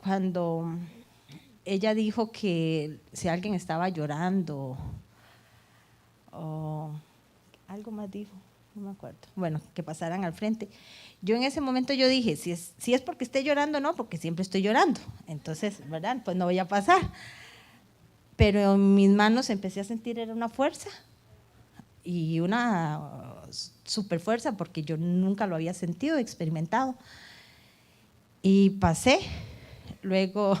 cuando ella dijo que si alguien estaba llorando o algo más dijo, no me acuerdo, bueno, que pasaran al frente. Yo en ese momento yo dije, si es porque esté llorando, no, porque siempre estoy llorando, entonces, ¿verdad? Pues no voy a pasar. Pero en mis manos empecé a sentir era una fuerza y una super fuerza porque yo nunca lo había sentido, experimentado. Y pasé. Luego,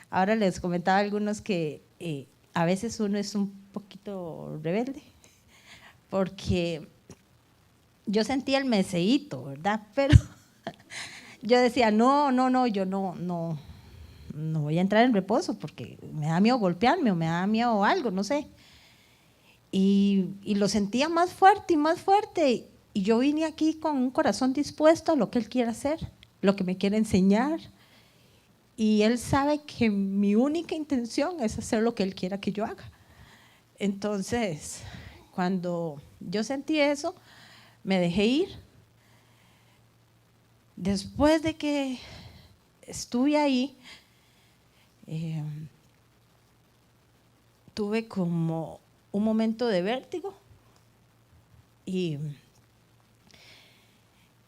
ahora les comentaba a algunos que a veces uno es un poquito rebelde porque yo sentía el meseíto, ¿verdad? Pero yo decía, no, yo no voy a entrar en reposo porque me da miedo golpearme o me da miedo algo, no sé. Y lo sentía más fuerte y más fuerte. Y yo vine aquí con un corazón dispuesto a lo que Él quiere hacer, lo que me quiere enseñar. Y Él sabe que mi única intención es hacer lo que Él quiera que yo haga. Entonces, cuando yo sentí eso, me dejé ir. Después de que estuve ahí, tuve como un momento de vértigo y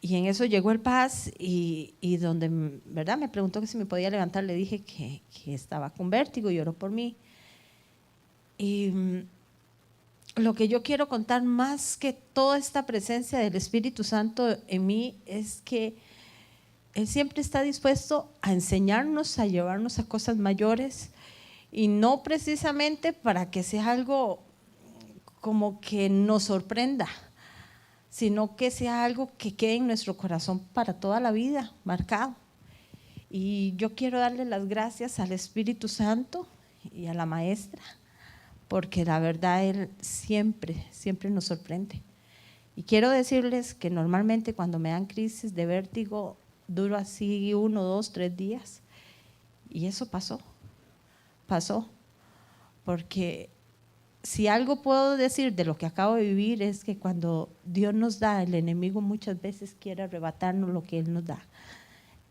en eso llegó el paz y donde, ¿verdad? Me preguntó que si me podía levantar, le dije que estaba con vértigo y oró por mí. Y lo que yo quiero contar más que toda esta presencia del Espíritu Santo en mí es que Él siempre está dispuesto a enseñarnos, a llevarnos a cosas mayores y no precisamente para que sea algo como que nos sorprenda, sino que sea algo que quede en nuestro corazón para toda la vida, marcado. Y yo quiero darle las gracias al Espíritu Santo y a la maestra, porque la verdad Él siempre nos sorprende. Y quiero decirles que normalmente cuando me dan crisis de vértigo, duro así 1, 2, 3 días. Y eso pasó, porque si algo puedo decir de lo que acabo de vivir es que cuando Dios nos da, el enemigo muchas veces quiere arrebatarnos lo que Él nos da.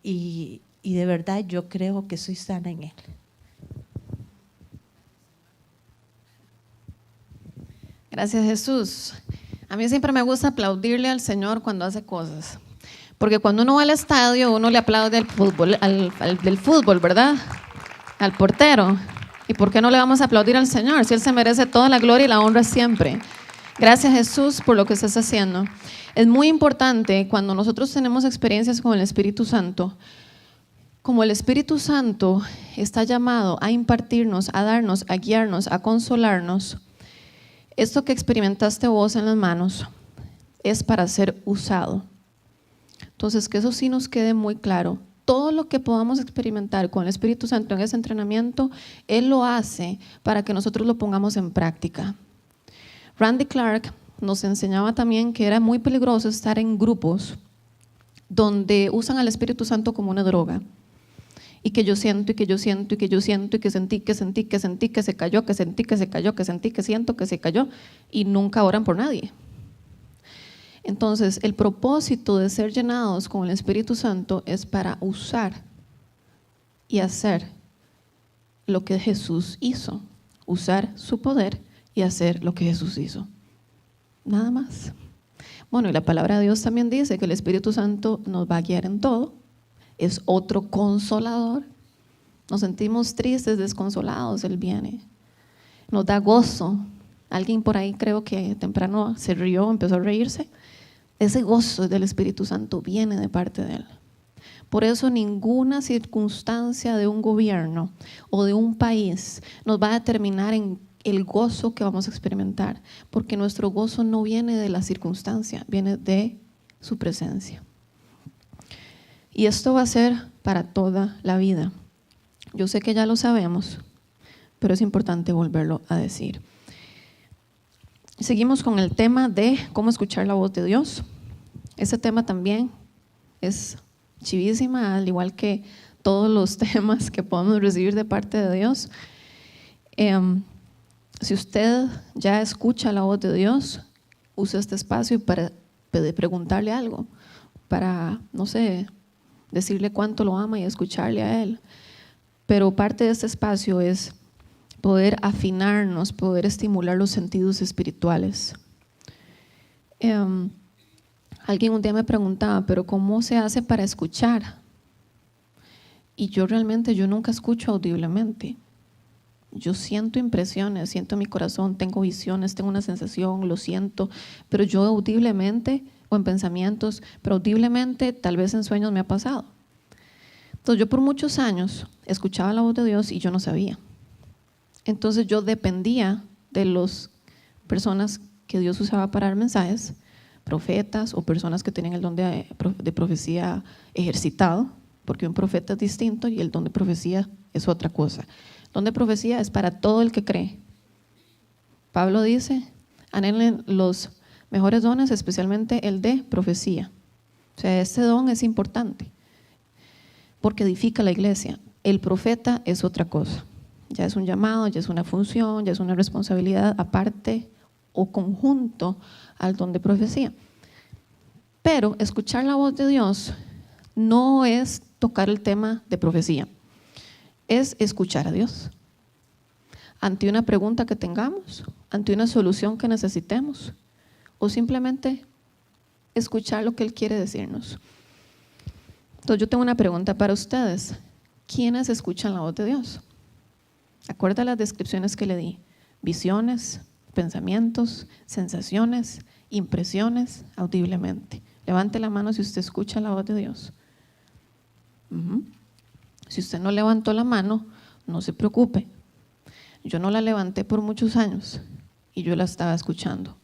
Y de verdad yo creo que soy sana en Él. Gracias, Jesús. A mí siempre me gusta aplaudirle al Señor cuando hace cosas. Porque cuando uno va al estadio, uno le aplaude al fútbol, del fútbol, ¿verdad? Al portero. ¿Y por qué no le vamos a aplaudir al Señor? Si Él se merece toda la gloria y la honra siempre. Gracias, Jesús, por lo que estás haciendo. Es muy importante cuando nosotros tenemos experiencias con el Espíritu Santo, como el Espíritu Santo está llamado a impartirnos, a darnos, a guiarnos, a consolarnos. Esto que experimentaste vos en las manos es para ser usado. Entonces, que eso sí nos quede muy claro. Todo lo que podamos experimentar con el Espíritu Santo en ese entrenamiento, Él lo hace para que nosotros lo pongamos en práctica. Randy Clark nos enseñaba también que era muy peligroso estar en grupos donde usan al Espíritu Santo como una droga. Y que yo siento, y que yo siento, y que yo siento, y que sentí, que sentí, que sentí, que se cayó, que sentí, que se cayó, que sentí, que siento, que se cayó, y nunca oran por nadie. Entonces, el propósito de ser llenados con el Espíritu Santo es para usar y hacer lo que Jesús hizo, usar su poder y hacer lo que Jesús hizo. Nada más. Bueno, y la palabra de Dios también dice que el Espíritu Santo nos va a guiar en todo, es otro consolador. Nos sentimos tristes, desconsolados, Él viene, nos da gozo. Alguien por ahí creo que temprano se rió, empezó a reírse. Ese gozo del Espíritu Santo viene de parte de Él. Por eso ninguna circunstancia de un gobierno o de un país nos va a determinar en el gozo que vamos a experimentar, porque nuestro gozo no viene de la circunstancia, viene de su presencia. Y esto va a ser para toda la vida. Yo sé que ya lo sabemos, pero es importante volverlo a decir. Seguimos con el tema de cómo escuchar la voz de Dios. Este tema también es chivísima, al igual que todos los temas que podemos recibir de parte de Dios. Si usted ya escucha la voz de Dios, use este espacio para preguntarle algo, para, no sé, decirle cuánto lo ama y escucharle a Él. pero parte de este espacio es poder afinarnos, poder estimular los sentidos espirituales. Alguien un día me preguntaba, pero ¿cómo se hace para escuchar? Y yo nunca escucho audiblemente. Yo siento impresiones, siento mi corazón, tengo visiones, tengo una sensación, lo siento, pero yo audiblemente, o en pensamientos, pero audiblemente tal vez en sueños me ha pasado. Entonces yo por muchos años escuchaba la voz de Dios y yo no sabía. Entonces yo dependía de las personas que Dios usaba para dar mensajes, profetas o personas que tenían el don de profecía ejercitado, porque un profeta es distinto y el don de profecía es otra cosa. El don de profecía es para todo el que cree. Pablo dice, anhelen los mejores dones, especialmente el de profecía. O sea, este don es importante porque edifica la iglesia. El profeta es otra cosa. Ya es un llamado, ya es una función, ya es una responsabilidad aparte o conjunto al don de profecía. Pero escuchar la voz de Dios no es tocar el tema de profecía, es escuchar a Dios. Ante una pregunta que tengamos, ante una solución que necesitemos, o simplemente escuchar lo que Él quiere decirnos. Entonces yo tengo una pregunta para ustedes. ¿Quiénes escuchan la voz de Dios? Acuerda las descripciones que le di: visiones, pensamientos, sensaciones, impresiones, audiblemente. Levante la mano si usted escucha la voz de Dios. Si usted no levantó la mano, no se preocupe. Yo no la levanté por muchos años y yo la estaba escuchando.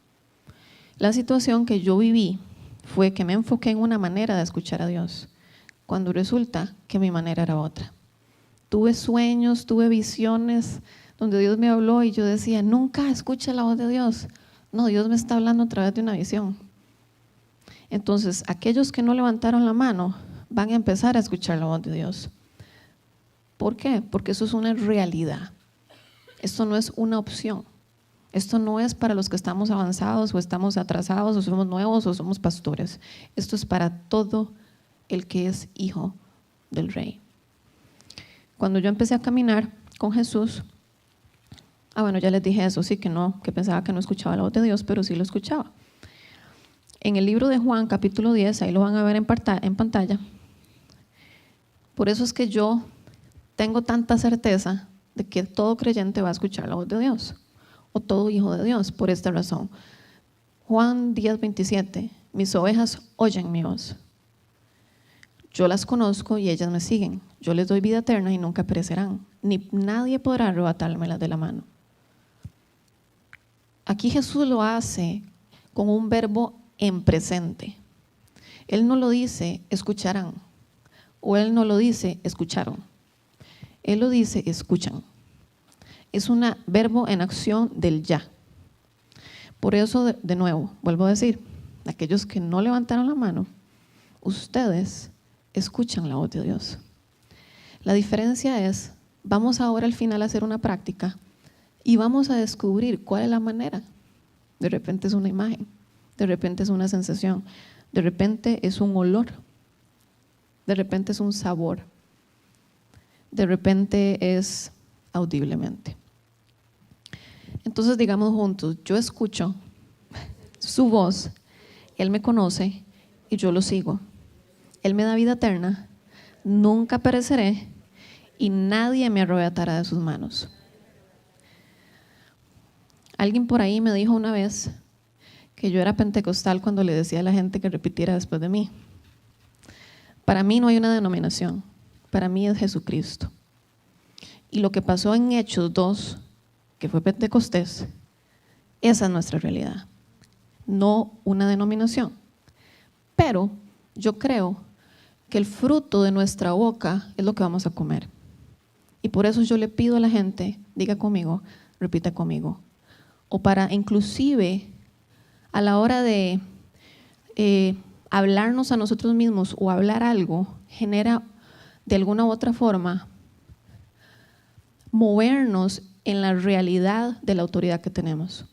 La situación que yo viví fue que me enfoqué en una manera de escuchar a Dios, cuando resulta que mi manera era otra. Tuve sueños, tuve visiones donde Dios me habló y yo decía, nunca escuché la voz de Dios. No, Dios me está hablando a través de una visión. Entonces, aquellos que no levantaron la mano van a empezar a escuchar la voz de Dios. ¿Por qué? Porque eso es una realidad. Esto no es una opción. Esto no es para los que estamos avanzados o estamos atrasados o somos nuevos o somos pastores. Esto es para todo el que es hijo del Rey. Cuando yo empecé a caminar con Jesús, bueno, ya les dije eso, sí, que pensaba que no escuchaba la voz de Dios, pero sí lo escuchaba. En el libro de Juan, capítulo 10, ahí lo van a ver en pantalla. Por eso es que yo tengo tanta certeza de que todo creyente va a escuchar la voz de Dios, o todo hijo de Dios, por esta razón. Juan 10, 27, mis ovejas oyen mi voz. Yo las conozco y ellas me siguen. Yo les doy vida eterna y nunca perecerán, ni nadie podrá arrebatármelas de la mano. Aquí Jesús lo hace con un verbo en presente. Él no lo dice escucharán, o Él no lo dice escucharon. Él lo dice escuchan. Es un verbo en acción del ya. Por eso, de nuevo, vuelvo a decir, aquellos que no levantaron la mano, ustedes escuchan la voz de Dios. La diferencia es, vamos ahora al final a hacer una práctica y vamos a descubrir cuál es la manera. De repente es una imagen, de repente es una sensación, de repente es un olor, de repente es un sabor, de repente es audiblemente. Entonces digamos juntos, yo escucho su voz, Él me conoce y yo lo sigo. Él me da vida eterna, nunca pereceré y nadie me arrebatará de sus manos. Alguien por ahí me dijo una vez que yo era pentecostal cuando le decía a la gente que repitiera después de mí. Para mí no hay una denominación, para mí es Jesucristo. Y lo que pasó en Hechos 2, que fue Pentecostés, esa es nuestra realidad, no una denominación. Pero yo creo que el fruto de nuestra boca es lo que vamos a comer. Y por eso yo le pido a la gente, diga conmigo, repita conmigo, o para inclusive a la hora de hablarnos a nosotros mismos o hablar algo, genera de alguna u otra forma movernos en la realidad de la autoridad que tenemos.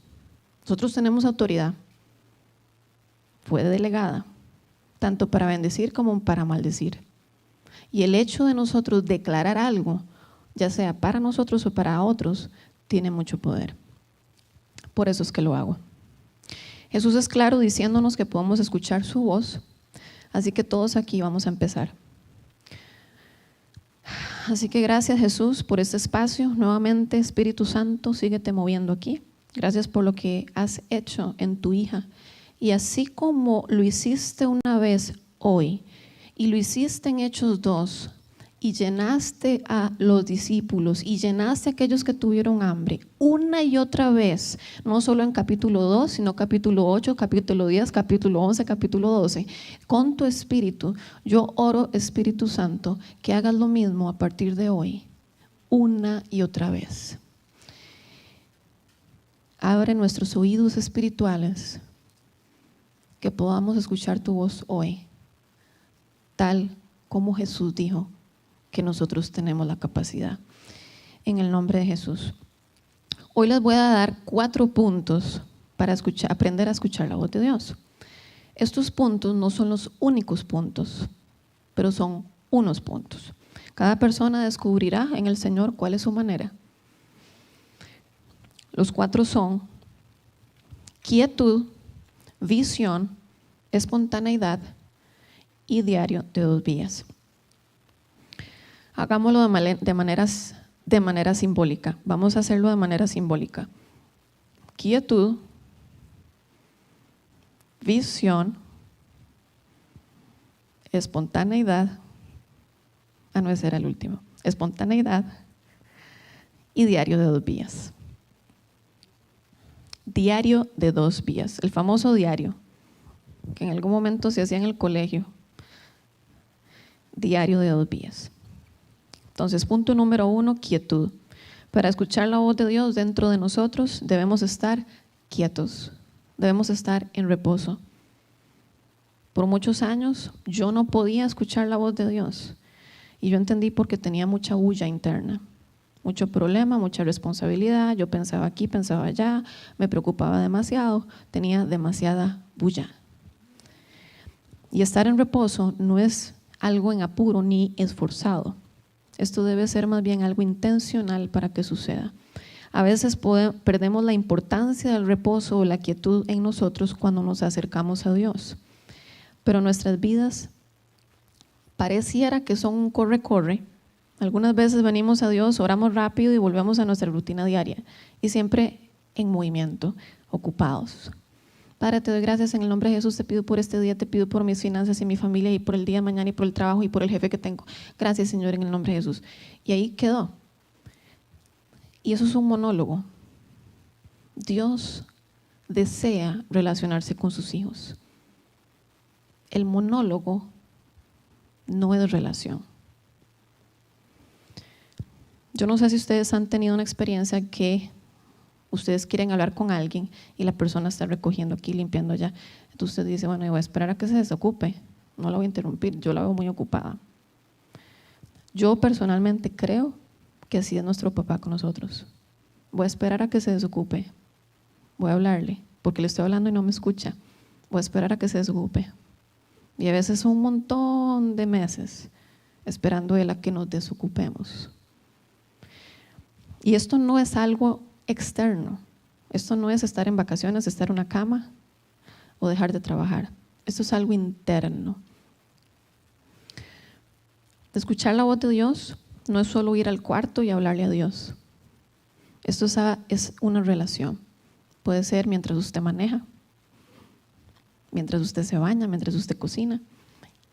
Nosotros tenemos autoridad, fue delegada, tanto para bendecir como para maldecir. Y el hecho de nosotros declarar algo ya sea para nosotros o para otros, tiene mucho poder. Por eso es que lo hago. Jesús es claro diciéndonos que podemos escuchar su voz, así que todos aquí vamos a empezar. Así que gracias, Jesús, por este espacio. Nuevamente, Espíritu Santo, síguete moviendo aquí. Gracias por lo que has hecho en tu hija. Y así como lo hiciste una vez hoy, y lo hiciste en Hechos 2, y llenaste a los discípulos, y llenaste a aquellos que tuvieron hambre, una y otra vez, no solo en capítulo 2, sino capítulo 8, capítulo 10, capítulo 11, capítulo 12, con tu Espíritu, yo oro, Espíritu Santo, que hagas lo mismo a partir de hoy, una y otra vez. Abre nuestros oídos espirituales, que podamos escuchar tu voz hoy, tal como Jesús dijo que nosotros tenemos la capacidad. En el nombre de Jesús. Hoy les voy a dar 4 puntos para aprender a escuchar la voz de Dios. Estos puntos no son los únicos puntos, pero son unos puntos. Cada persona descubrirá en el Señor cuál es su manera. Los 4 son quietud, visión, espontaneidad y diario de 2 vías. Hagámoslo de manera simbólica. Vamos a hacerlo de manera simbólica. Quietud, visión, espontaneidad. No, ese era el último. Espontaneidad y diario de 2 vías. Diario de 2 vías. El famoso diario que en algún momento se hacía en el colegio. Diario de 2 vías. Entonces, punto número 1, quietud. Para escuchar la voz de Dios dentro de nosotros debemos estar quietos, debemos estar en reposo. Por muchos años yo no podía escuchar la voz de Dios y yo entendí porque tenía mucha bulla interna, mucho problema, mucha responsabilidad. Yo pensaba aquí, pensaba allá, me preocupaba demasiado, tenía demasiada bulla. Y estar en reposo no es algo en apuro ni esforzado. Esto debe ser más bien algo intencional para que suceda. A veces perdemos la importancia del reposo o la quietud en nosotros cuando nos acercamos a Dios. Pero nuestras vidas pareciera que son un corre-corre. Algunas veces venimos a Dios, oramos rápido y volvemos a nuestra rutina diaria. Y siempre en movimiento, ocupados. Padre, te doy gracias en el nombre de Jesús, te pido por este día, te pido por mis finanzas y mi familia y por el día de mañana y por el trabajo y por el jefe que tengo. Gracias, Señor, en el nombre de Jesús. Y ahí quedó. Y eso es un monólogo. Dios desea relacionarse con sus hijos. El monólogo no es relación. Yo no sé si ustedes han tenido una experiencia que ustedes quieren hablar con alguien y la persona está recogiendo aquí, limpiando allá. Entonces usted dice, bueno, yo voy a esperar a que se desocupe, no la voy a interrumpir, yo la veo muy ocupada. Yo personalmente creo que así es nuestro papá con nosotros. Voy a esperar a que se desocupe, voy a hablarle, porque le estoy hablando y no me escucha. Voy a esperar a que se desocupe. Y a veces un montón de meses esperando él a que nos desocupemos. Y esto no es algo externo. Esto no es estar en vacaciones, estar en una cama o dejar de trabajar. Esto es algo interno. Escuchar la voz de Dios no es solo ir al cuarto y hablarle a Dios. Esto es una relación. Puede ser mientras usted maneja, mientras usted se baña, mientras usted cocina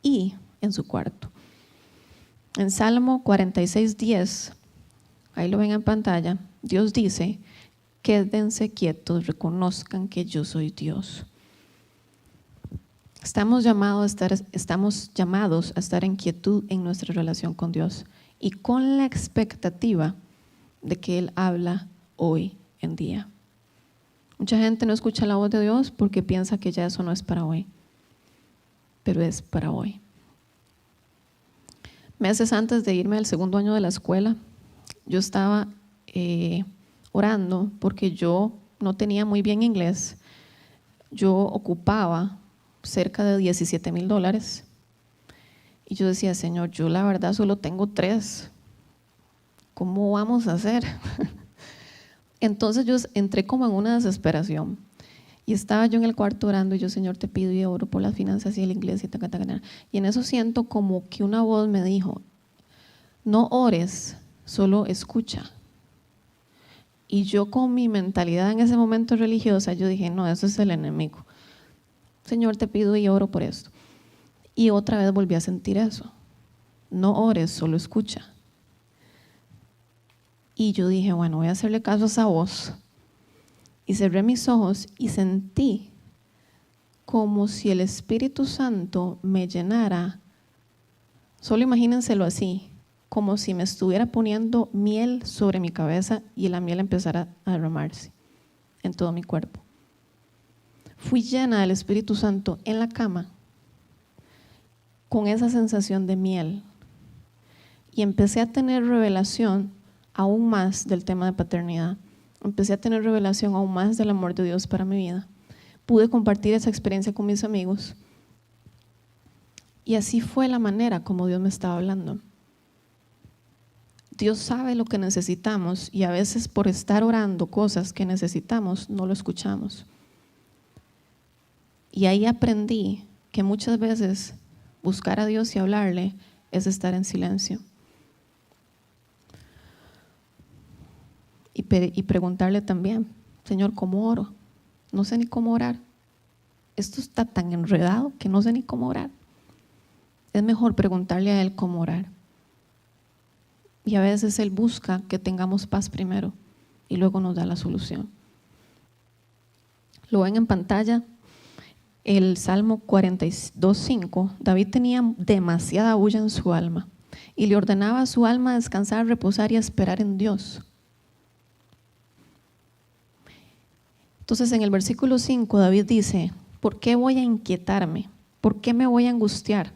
y en su cuarto. En Salmo 46:10, ahí lo ven en pantalla, Dios dice: quédense quietos, reconozcan que yo soy Dios. Estamos llamados a estar en quietud en nuestra relación con Dios y con la expectativa de que Él habla hoy en día. Mucha gente no escucha la voz de Dios porque piensa que ya eso no es para hoy, pero es para hoy. Meses antes de irme al segundo año de la escuela, yo estaba orando porque yo no tenía muy bien inglés. Yo ocupaba cerca de $17,000 y yo decía: Señor, yo la verdad solo tengo 3. ¿cómo vamos a hacer? Entonces yo entré como en una desesperación. Y estaba yo en el cuarto orando y yo, Señor, te pido y oro por las finanzas y la iglesia. Y en eso siento como que una voz me dijo, no ores, solo escucha. Y yo con mi mentalidad en ese momento religiosa, yo dije, no, eso es el enemigo. Señor, te pido y oro por esto. Y otra vez volví a sentir eso. No ores, solo escucha. Y yo dije, bueno, voy a hacerle caso a esa voz. Y cerré mis ojos y sentí como si el Espíritu Santo me llenara. Solo imagínenselo así, como si me estuviera poniendo miel sobre mi cabeza y la miel empezara a derramarse en todo mi cuerpo. Fui llena del Espíritu Santo en la cama con esa sensación de miel y empecé a tener revelación aún más del tema de paternidad. Empecé a tener revelación aún más del amor de Dios para mi vida. Pude compartir esa experiencia con mis amigos y así fue la manera como Dios me estaba hablando. Dios sabe lo que necesitamos y a veces por estar orando cosas que necesitamos no lo escuchamos. Y ahí aprendí que muchas veces buscar a Dios y hablarle es estar en silencio. Y preguntarle también, Señor, ¿cómo oro? No sé ni cómo orar. Esto está tan enredado que no sé ni cómo orar. Es mejor preguntarle a Él cómo orar. Y a veces Él busca que tengamos paz primero y luego nos da la solución. Lo ven en pantalla, el Salmo 42:5. David tenía demasiada bulla en su alma y le ordenaba a su alma descansar, reposar y esperar en Dios. Entonces en el versículo 5 David dice, ¿por qué voy a inquietarme? ¿Por qué me voy a angustiar?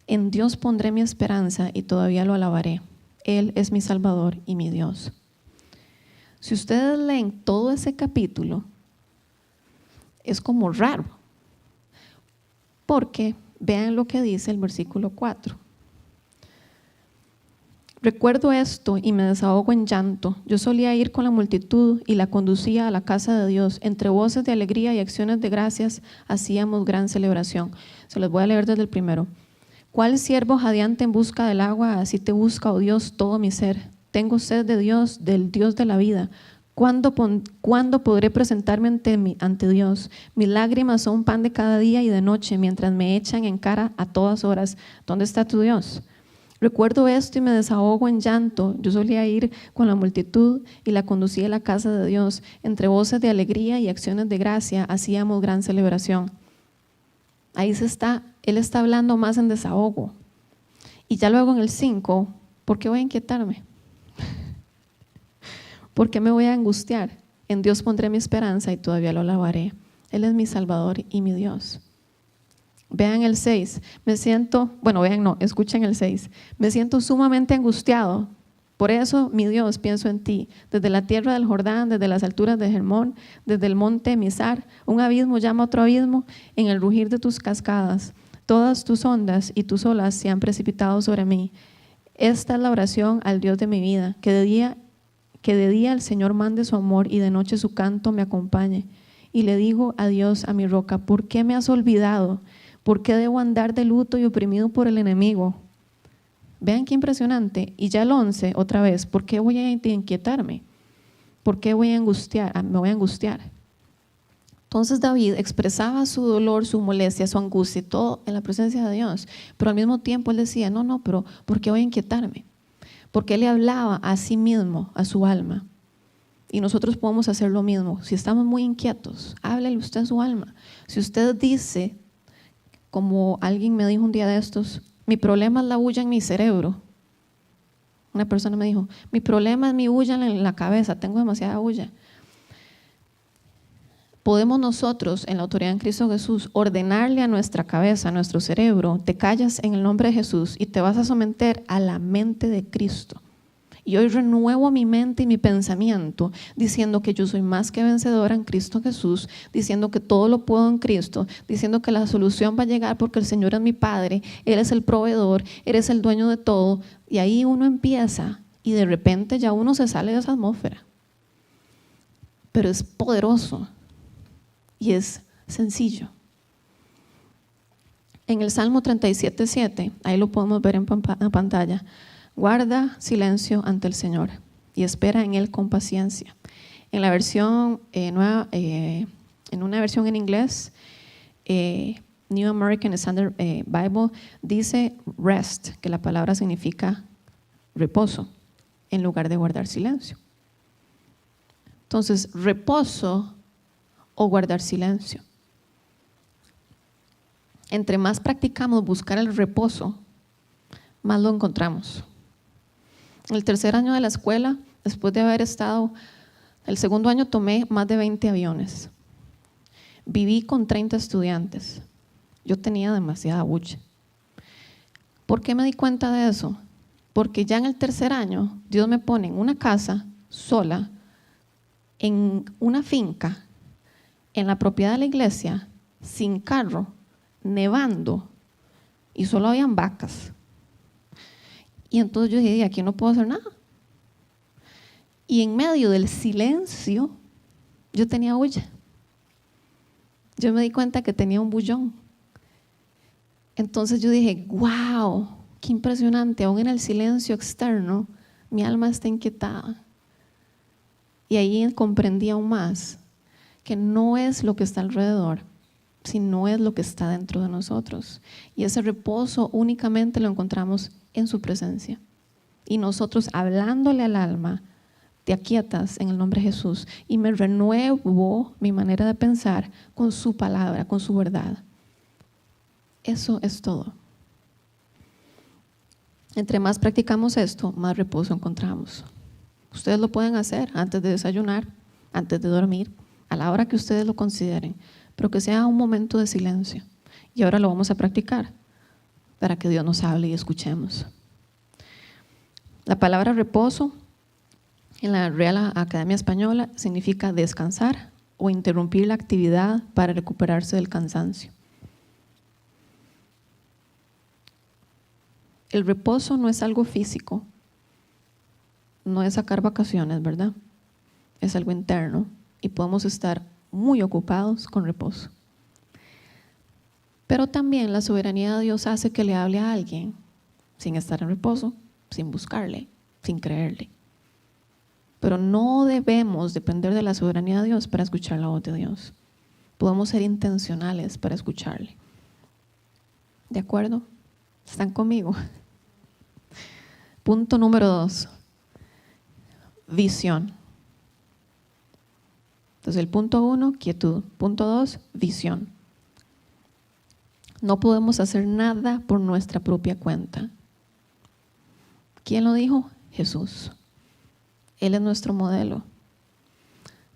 En Dios pondré mi esperanza y todavía lo alabaré. Él es mi Salvador y mi Dios. Si ustedes leen todo ese capítulo, es como raro, porque vean lo que dice el versículo 4. Recuerdo esto y me desahogo en llanto. Yo solía ir con la multitud y la conducía a la casa de Dios. Entre voces de alegría y acciones de gracias hacíamos gran celebración. Se los voy a leer desde el primero. ¿Cuál siervo jadeante en busca del agua? Así te busca, oh Dios, todo mi ser. Tengo sed de Dios, del Dios de la vida. ¿Cuándo podré presentarme ante Dios? Mis lágrimas son pan de cada día y de noche, mientras me echan en cara a todas horas. ¿Dónde está tu Dios? Recuerdo esto y me desahogo en llanto. Yo solía ir con la multitud y la conducía a la casa de Dios. Entre voces de alegría y acciones de gracia hacíamos gran celebración. Ahí él está hablando más en desahogo. Y ya luego en el 5, ¿por qué voy a inquietarme? ¿Por qué me voy a angustiar? En Dios pondré mi esperanza y todavía lo alabaré. Él es mi Salvador y mi Dios. Vean el 6, escuchen el 6. Me siento sumamente angustiado. Por eso, mi Dios, pienso en ti. Desde la tierra del Jordán, desde las alturas de Hermón, desde el monte Mizar, un abismo llama a otro abismo en el rugir de tus cascadas. Todas tus ondas y tus olas se han precipitado sobre mí. Esta es la oración al Dios de mi vida, que de día el Señor mande su amor y de noche su canto me acompañe. Y le digo a Dios, a mi roca, ¿por qué me has olvidado? ¿Por qué debo andar de luto y oprimido por el enemigo? Vean qué impresionante. Y ya el 11, otra vez, ¿por qué voy a inquietarme? ¿Por qué me voy a angustiar? Entonces David expresaba su dolor, su molestia, su angustia y todo en la presencia de Dios. Pero al mismo tiempo él decía, pero ¿por qué voy a inquietarme? Porque él le hablaba a sí mismo, a su alma. Y nosotros podemos hacer lo mismo. Si estamos muy inquietos, háblele usted a su alma. Si usted dice, como alguien me dijo un día de estos, mi problema es la bulla en mi cerebro. Una persona me dijo, mi problema es mi bulla en la cabeza, tengo demasiada bulla. Podemos nosotros, en la autoridad en Cristo Jesús, ordenarle a nuestra cabeza, a nuestro cerebro, te callas en el nombre de Jesús y te vas a someter a la mente de Cristo. Y hoy renuevo mi mente y mi pensamiento diciendo que yo soy más que vencedora en Cristo Jesús, diciendo que todo lo puedo en Cristo, diciendo que la solución va a llegar porque el Señor es mi Padre, Él es el proveedor, Él es el dueño de todo. Y ahí uno empieza y de repente ya uno se sale de esa atmósfera. Pero es poderoso y es sencillo. En el Salmo 37:7, ahí lo podemos ver en pantalla, guarda silencio ante el Señor y espera en Él con paciencia. En la versión nueva, en una versión en inglés, New American Standard Bible, dice rest, que la palabra significa reposo, en lugar de guardar silencio. Entonces, reposo o guardar silencio. Entre más practicamos buscar el reposo, más lo encontramos. En el tercer año de la escuela, después de haber estado, el segundo año tomé más de 20 aviones. Viví con 30 estudiantes. Yo tenía demasiada bulla. ¿Por qué me di cuenta de eso? Porque ya en el tercer año, Dios me pone en una casa sola, en una finca, en la propiedad de la iglesia, sin carro, nevando, y solo habían vacas. Y entonces yo dije, aquí no puedo hacer nada. Y en medio del silencio, yo tenía bulla. Yo me di cuenta que tenía un bullón. Entonces yo dije, wow, qué impresionante, aún en el silencio externo, mi alma está inquietada. Y ahí comprendí aún más que no es lo que está alrededor, sino es lo que está dentro de nosotros. Y ese reposo únicamente lo encontramos en su presencia. Y nosotros hablándole al alma, te aquietas en el nombre de Jesús, y me renuevo mi manera de pensar con su palabra, con su verdad. Eso es todo. Entre más practicamos esto, más reposo encontramos. Ustedes lo pueden hacer antes de desayunar, antes de dormir, a la hora que ustedes lo consideren, pero que sea un momento de silencio. Y ahora lo vamos a practicar para que Dios nos hable y escuchemos. La palabra reposo en la Real Academia Española significa descansar o interrumpir la actividad para recuperarse del cansancio. El reposo no es algo físico, no es sacar vacaciones, ¿verdad? Es algo interno y podemos estar muy ocupados con reposo. Pero también la soberanía de Dios hace que le hable a alguien sin estar en reposo, sin buscarle, sin creerle. Pero no debemos depender de la soberanía de Dios para escuchar la voz de Dios. Podemos ser intencionales para escucharle. ¿De acuerdo? ¿Están conmigo? Punto número 2. Visión. Entonces el punto 1, quietud. Punto 2, visión. No podemos hacer nada por nuestra propia cuenta. ¿Quién lo dijo? Jesús. Él es nuestro modelo.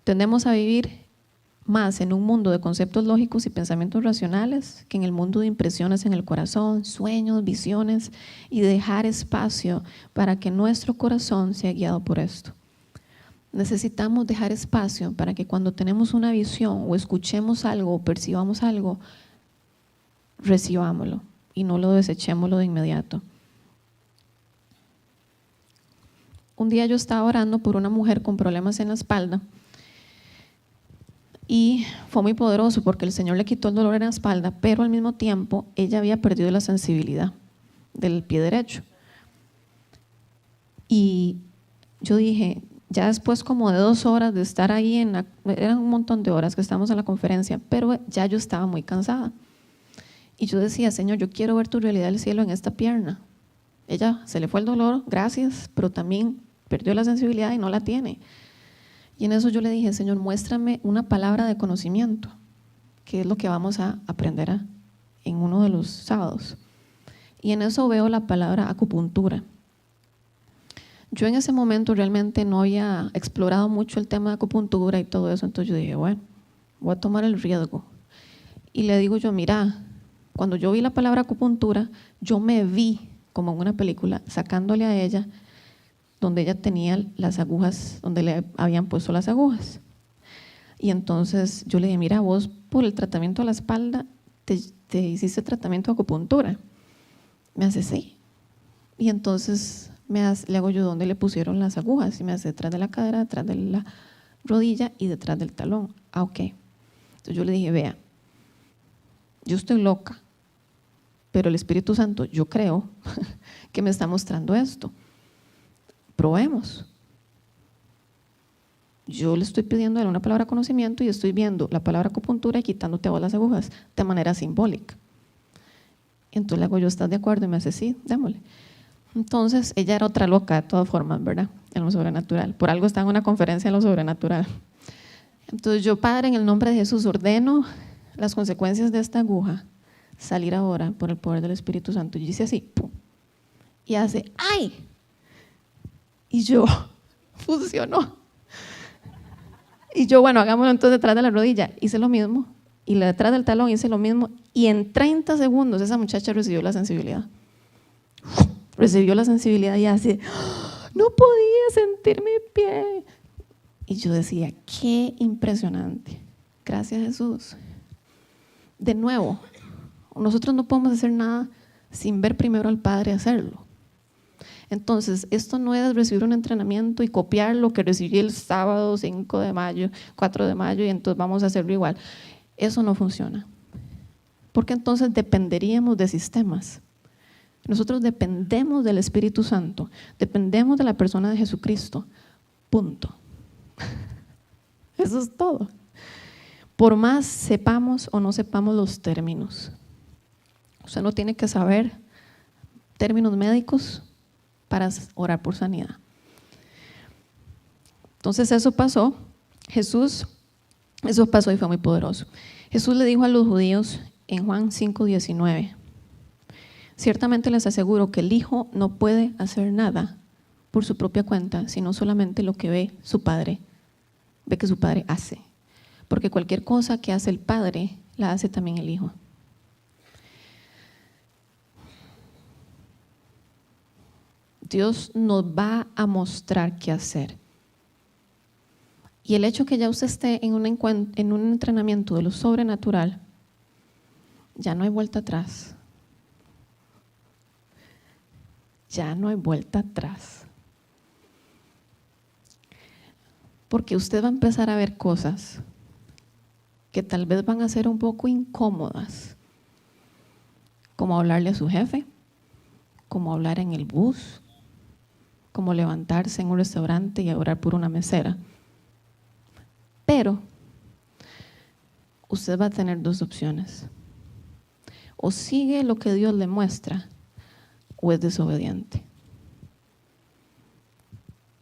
Tendemos a vivir más en un mundo de conceptos lógicos y pensamientos racionales que en el mundo de impresiones en el corazón, sueños, visiones, y dejar espacio para que nuestro corazón sea guiado por esto. Necesitamos dejar espacio para que cuando tenemos una visión o escuchemos algo o percibamos algo, recibámoslo y no lo desechémoslo de inmediato. Un día yo estaba orando por una mujer con problemas en la espalda y fue muy poderoso porque el Señor le quitó el dolor en la espalda, pero al mismo tiempo ella había perdido la sensibilidad del pie derecho. Y yo dije, ya después como de 2 horas de estar ahí, eran un montón de horas que estábamos en la conferencia, pero ya yo estaba muy cansada. Y yo decía, Señor, yo quiero ver tu realidad del cielo en esta pierna. Ella se le fue el dolor, gracias, pero también perdió la sensibilidad y no la tiene. Y en eso yo le dije, Señor, muéstrame una palabra de conocimiento, que es lo que vamos a aprender en uno de los sábados. Y en eso veo la palabra acupuntura. Yo en ese momento realmente no había explorado mucho el tema de acupuntura y todo eso, entonces yo dije, bueno, voy a tomar el riesgo. Y le digo yo, mira, cuando yo vi la palabra acupuntura, yo me vi como en una película, sacándole a ella donde ella tenía las agujas, donde le habían puesto las agujas. Y entonces yo le dije, mira, vos por el tratamiento de la espalda te hiciste tratamiento de acupuntura. Me hace, sí. Y entonces le hago yo donde le pusieron las agujas y me hace detrás de la cadera, detrás de la rodilla y detrás del talón. Ah, ok. Entonces yo le dije, vea, yo estoy loca, pero el Espíritu Santo, yo creo que me está mostrando esto. Probemos. Yo le estoy pidiendo a él una palabra conocimiento y estoy viendo la palabra acupuntura y quitándote a vos las agujas de manera simbólica. Entonces le hago yo, ¿estás de acuerdo? Y me dice, sí, démosle. Entonces ella era otra loca de todas formas, ¿verdad? En lo sobrenatural. Por algo está en una conferencia en lo sobrenatural. Entonces yo, Padre, en el nombre de Jesús, ordeno las consecuencias de esta aguja salir ahora por el poder del Espíritu Santo. Y dice así, ¡pum! Y hace, ¡ay! Y yo, funcionó. Y yo, bueno, hagámoslo entonces detrás de la rodilla. Hice lo mismo. Y detrás del talón hice lo mismo. Y en 30 segundos esa muchacha recibió la sensibilidad. Recibió la sensibilidad y hace, no podía sentir mi pie. Y yo decía, qué impresionante. Gracias, Jesús. De nuevo, nosotros no podemos hacer nada sin ver primero al Padre hacerlo. Entonces, esto no es recibir un entrenamiento y copiar lo que recibí el sábado 5 de mayo, 4 de mayo y entonces vamos a hacerlo igual. Eso no funciona. Porque entonces dependeríamos de sistemas. Nosotros dependemos del Espíritu Santo, dependemos de la persona de Jesucristo. Punto. Eso es todo. Por más sepamos o no sepamos los términos. Usted no tiene que saber términos médicos para orar por sanidad. Entonces eso pasó. Eso pasó y fue muy poderoso. Jesús le dijo a los judíos en Juan 5:19, ciertamente les aseguro que el Hijo no puede hacer nada por su propia cuenta, sino solamente lo que ve su Padre, ve que su Padre hace. Porque cualquier cosa que hace el Padre, la hace también el Hijo. Dios nos va a mostrar qué hacer. Y el hecho que ya usted esté en un entrenamiento de lo sobrenatural, ya no hay vuelta atrás. Ya no hay vuelta atrás. Porque usted va a empezar a ver cosas que tal vez van a ser un poco incómodas, como hablarle a su jefe, como hablar en el bus, como levantarse en un restaurante y orar por una mesera. Pero usted va a tener dos opciones. O sigue lo que Dios le muestra o es desobediente.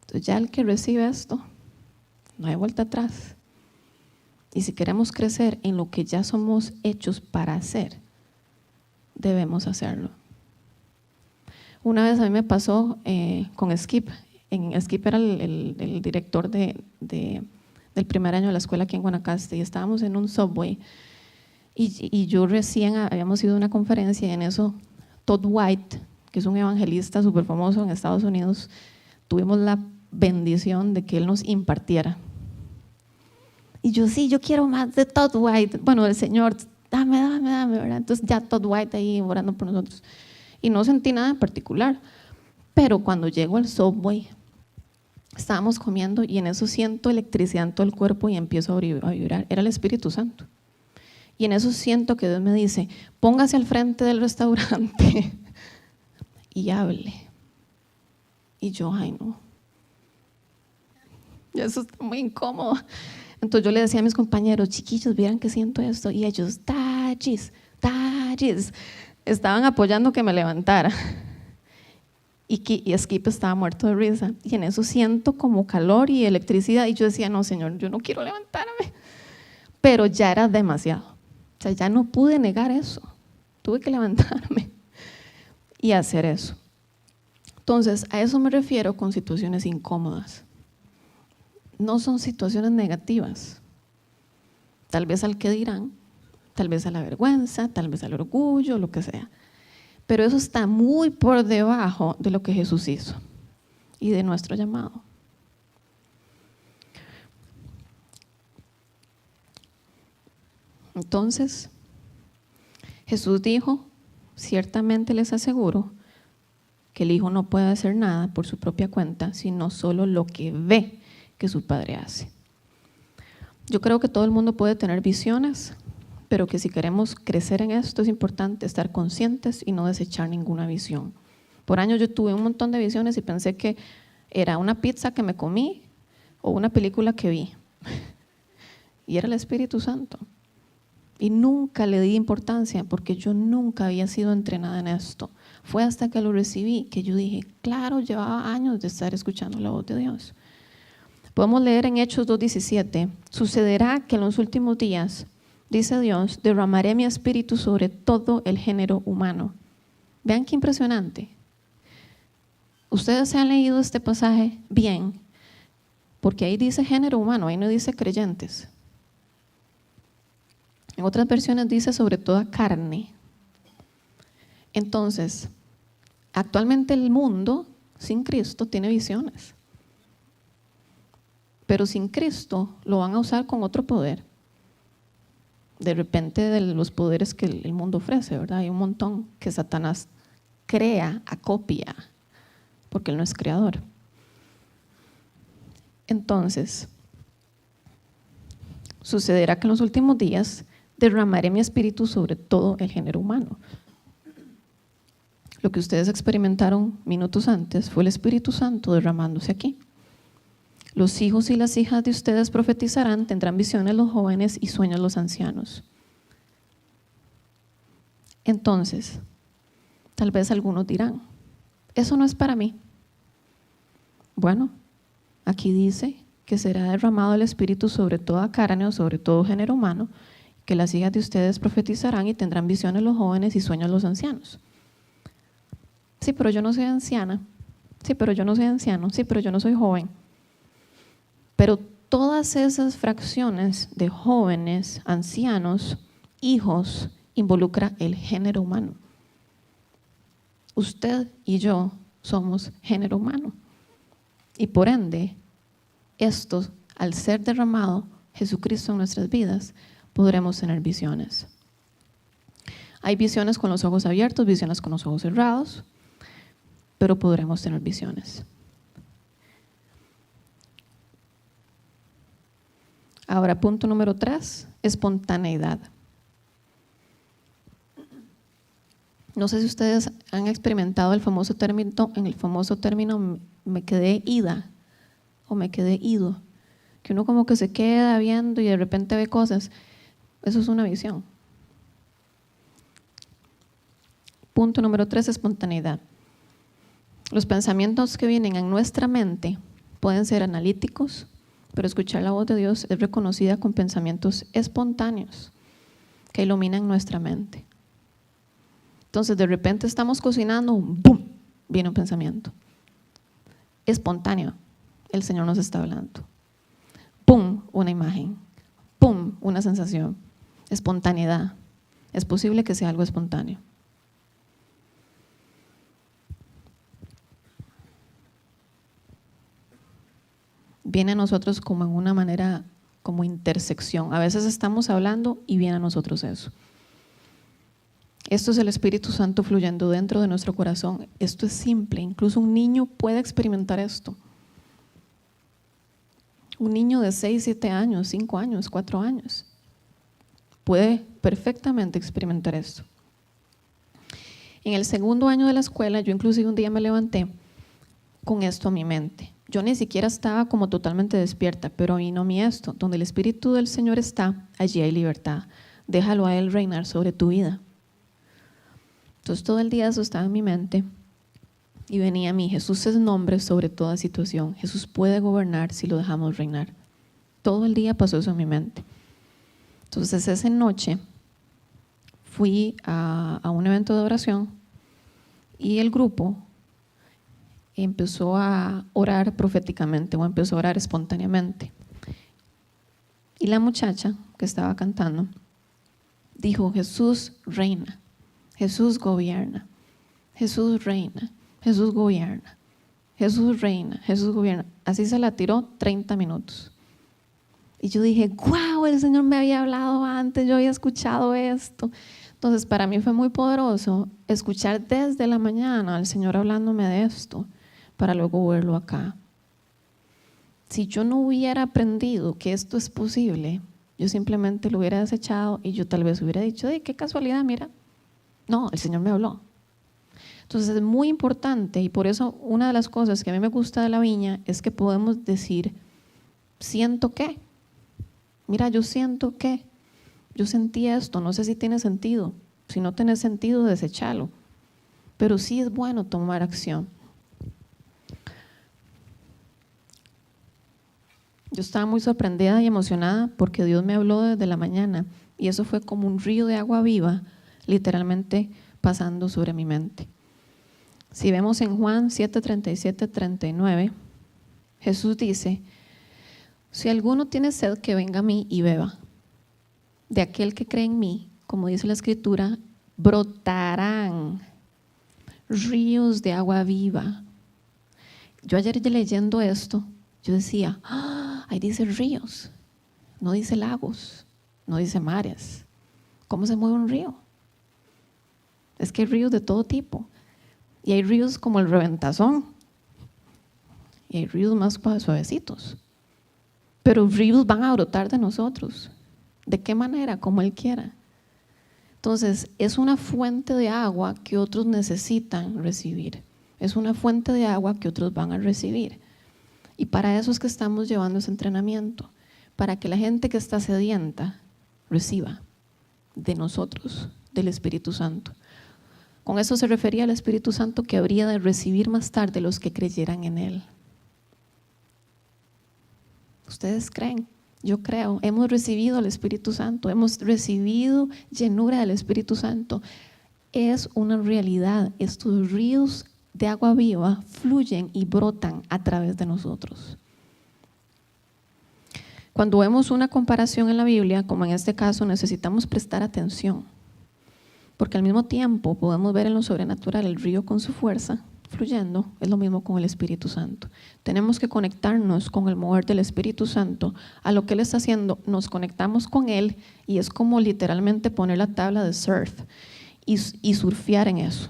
Entonces ya el que recibe esto, no hay vuelta atrás. Y si queremos crecer en lo que ya somos hechos para hacer, debemos hacerlo. Una vez a mí me pasó con Skip. Skip era el director del primer año de la escuela aquí en Guanacaste y estábamos en un subway y yo recién habíamos ido a una conferencia y en eso Todd White, que es un evangelista súper famoso en Estados Unidos, tuvimos la bendición de que él nos impartiera. Y yo, sí, yo quiero más de Todd White, bueno, del Señor, dame, ¿verdad? Entonces ya Todd White ahí orando por nosotros. Y no sentí nada en particular, pero cuando llego al subway, estábamos comiendo y en eso siento electricidad en todo el cuerpo y empiezo a vibrar. Era el Espíritu Santo. Y en eso siento que Dios me dice, póngase al frente del restaurante y hable. Y yo, ay no, y eso está muy incómodo. Entonces yo le decía a mis compañeros, chiquillos, vieran que siento esto. Y ellos, Tachis, estaban apoyando que me levantara. Y Skip estaba muerto de risa. Y en eso siento como calor y electricidad. Y yo decía, no, Señor, yo no quiero levantarme. Pero ya era demasiado. O sea, ya no pude negar eso. Tuve que levantarme y hacer eso. Entonces, a eso me refiero con situaciones incómodas. No son situaciones negativas. Tal vez al que dirán, tal vez a la vergüenza, tal vez al orgullo, lo que sea. Pero eso está muy por debajo de lo que Jesús hizo y de nuestro llamado. Entonces, Jesús dijo, ciertamente les aseguro que el hijo no puede hacer nada por su propia cuenta, sino solo lo que ve que su padre hace. Yo creo que todo el mundo puede tener visiones, pero que si queremos crecer en esto es importante estar conscientes y no desechar ninguna visión. Por años yo tuve un montón de visiones y pensé que era una pizza que me comí o una película que vi. Y era el Espíritu Santo. Y nunca le di importancia porque yo nunca había sido entrenada en esto. Fue hasta que lo recibí que yo dije, claro, llevaba años de estar escuchando la voz de Dios. Podemos leer en Hechos 2:17, sucederá que en los últimos días, dice Dios, derramaré mi espíritu sobre todo el género humano. Vean qué impresionante. Ustedes se han leído este pasaje bien, porque ahí dice género humano, ahí no dice creyentes. En otras versiones dice sobre toda carne. Entonces, actualmente el mundo sin Cristo tiene visiones. Pero sin Cristo lo van a usar con otro poder. De repente de los poderes que el mundo ofrece, ¿verdad? Hay un montón que Satanás crea, acopia, porque él no es creador. Entonces, sucederá que en los últimos días derramaré mi espíritu sobre todo el género humano. Lo que ustedes experimentaron minutos antes fue el Espíritu Santo derramándose aquí. Los hijos y las hijas de ustedes profetizarán, tendrán visiones los jóvenes y sueños los ancianos. Entonces, tal vez algunos dirán, eso no es para mí. Bueno, aquí dice que será derramado el Espíritu sobre toda carne o sobre todo género humano, que las hijas de ustedes profetizarán y tendrán visiones los jóvenes y sueños los ancianos. Sí, pero yo no soy anciana. Sí, pero yo no soy anciano. Sí, pero yo no soy joven. Pero todas esas fracciones de jóvenes, ancianos, hijos, involucra el género humano. Usted y yo somos género humano. Y por ende, esto, al ser derramado Jesucristo en nuestras vidas, podremos tener visiones. Hay visiones con los ojos abiertos, visiones con los ojos cerrados, pero podremos tener visiones. Ahora, punto número 3, espontaneidad. No sé si ustedes han experimentado el famoso término me quedé ida o me quedé ido, que uno como que se queda viendo y de repente ve cosas. Eso es una visión. Punto número 3, espontaneidad. Los pensamientos que vienen en nuestra mente pueden ser analíticos, pero escuchar la voz de Dios es reconocida con pensamientos espontáneos que iluminan nuestra mente. Entonces, de repente estamos cocinando, ¡bum!, viene un pensamiento. Espontáneo, el Señor nos está hablando. ¡Pum!, una imagen. ¡Pum!, una sensación. Espontaneidad. Es posible que sea algo espontáneo. Viene a nosotros como en una manera, como intersección. A veces estamos hablando y viene a nosotros eso. Esto es el Espíritu Santo fluyendo dentro de nuestro corazón. Esto es simple, incluso un niño puede experimentar esto. Un niño de 6, 7 años, 5 años, 4 años, puede perfectamente experimentar esto. En el segundo año de la escuela, yo inclusive un día me levanté con esto a mi mente. Yo ni siquiera estaba como totalmente despierta, pero vino a mí esto: donde el Espíritu del Señor está, allí hay libertad. Déjalo a Él reinar sobre tu vida. Entonces todo el día eso estaba en mi mente y venía a mí: Jesús es nombre sobre toda situación. Jesús puede gobernar si lo dejamos reinar. Todo el día pasó eso en mi mente. Entonces esa noche fui a un evento de oración y el grupo empezó a orar proféticamente o empezó a orar espontáneamente. Y la muchacha que estaba cantando dijo: Jesús reina, Jesús gobierna, Jesús reina, Jesús gobierna, Jesús reina, Jesús gobierna. Así se la tiró 30 minutos. Y yo dije: ¡guau! El Señor me había hablado antes, yo había escuchado esto. Entonces, para mí fue muy poderoso escuchar desde la mañana al Señor hablándome de esto, para luego verlo acá. Si yo no hubiera aprendido que esto es posible, yo simplemente lo hubiera desechado y yo tal vez hubiera dicho, qué casualidad, mira. No, el Señor me habló. Entonces es muy importante, y por eso una de las cosas que a mí me gusta de la viña es que podemos decir, siento que, mira, yo siento que, yo sentí esto, no sé si tiene sentido. Si no tiene sentido, deséchalo. Pero sí es bueno tomar acción. Yo estaba muy sorprendida y emocionada porque Dios me habló desde la mañana y eso fue como un río de agua viva, literalmente pasando sobre mi mente. Si vemos en Juan 7:37-39, Jesús dice, si alguno tiene sed, que venga a mí y beba. De aquel que cree en mí, como dice la Escritura, brotarán ríos de agua viva. Yo ayer leyendo esto, yo decía, ahí dice ríos, no dice lagos, no dice mares. ¿Cómo se mueve un río? Es que hay ríos de todo tipo. Y hay ríos como el Reventazón. Y hay ríos más suavecitos. Pero ríos van a brotar de nosotros. ¿De qué manera? Como Él quiera. Entonces, es una fuente de agua que otros necesitan recibir. Es una fuente de agua que otros van a recibir. Y para eso es que estamos llevando ese entrenamiento. Para que la gente que está sedienta reciba de nosotros, del Espíritu Santo. Con eso se refería al Espíritu Santo que habría de recibir más tarde los que creyeran en Él. ¿Ustedes creen? Yo creo, hemos recibido al Espíritu Santo, hemos recibido llenura del Espíritu Santo. Es una realidad, estos ríos de agua viva fluyen y brotan a través de nosotros. Cuando vemos una comparación en la Biblia, como en este caso, necesitamos prestar atención, porque al mismo tiempo podemos ver en lo sobrenatural el río con su fuerza fluyendo, es lo mismo con el Espíritu Santo. Tenemos que conectarnos con el mover del Espíritu Santo a lo que Él está haciendo, nos conectamos con Él y es como literalmente poner la tabla de surf y surfear en eso.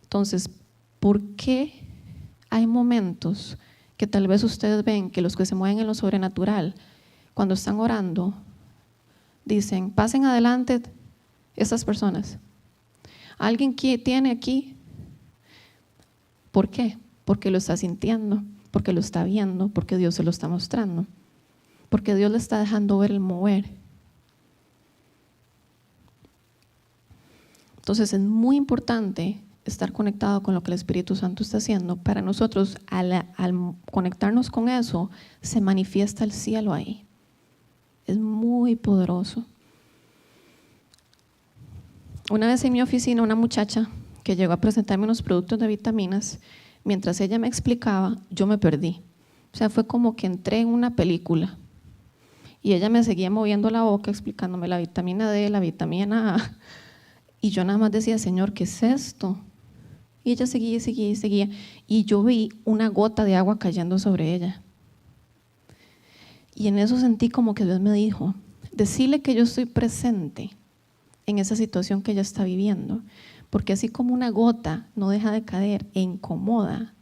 Entonces, ¿por qué hay momentos que tal vez ustedes ven que los que se mueven en lo sobrenatural, cuando están orando, dicen, pasen adelante estas personas? ¿Alguien que tiene aquí? ¿Por qué? Porque lo está sintiendo, porque lo está viendo, porque Dios se lo está mostrando, porque Dios le está dejando ver el mover. Entonces es muy importante estar conectado con lo que el Espíritu Santo está haciendo. Para nosotros, al conectarnos con eso, se manifiesta el cielo ahí. Es muy poderoso. Una vez en mi oficina, una muchacha que llegó a presentarme unos productos de vitaminas, mientras ella me explicaba, yo me perdí. O sea, fue como que entré en una película y ella me seguía moviendo la boca explicándome la vitamina D, la vitamina A, y yo nada más decía, Señor, ¿qué es esto? Y ella seguía y seguía y seguía, y yo vi una gota de agua cayendo sobre ella. Y en eso sentí como que Dios me dijo, decirle que yo estoy presente en esa situación que ella está viviendo, porque así como una gota no deja de caer e incomoda,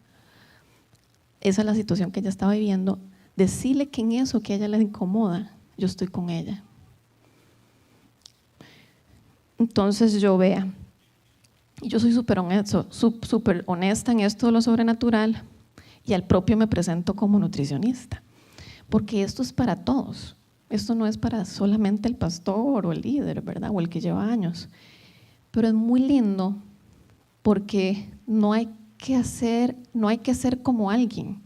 esa es la situación que ella estaba viviendo, decirle que en eso que a ella le incomoda, yo estoy con ella. Entonces yo soy súper honesta en esto de lo sobrenatural y al propio me presento como nutricionista, porque esto es para todos. Esto no es para solamente el pastor o el líder, ¿verdad? O el que lleva años. Pero es muy lindo porque no hay que ser como alguien.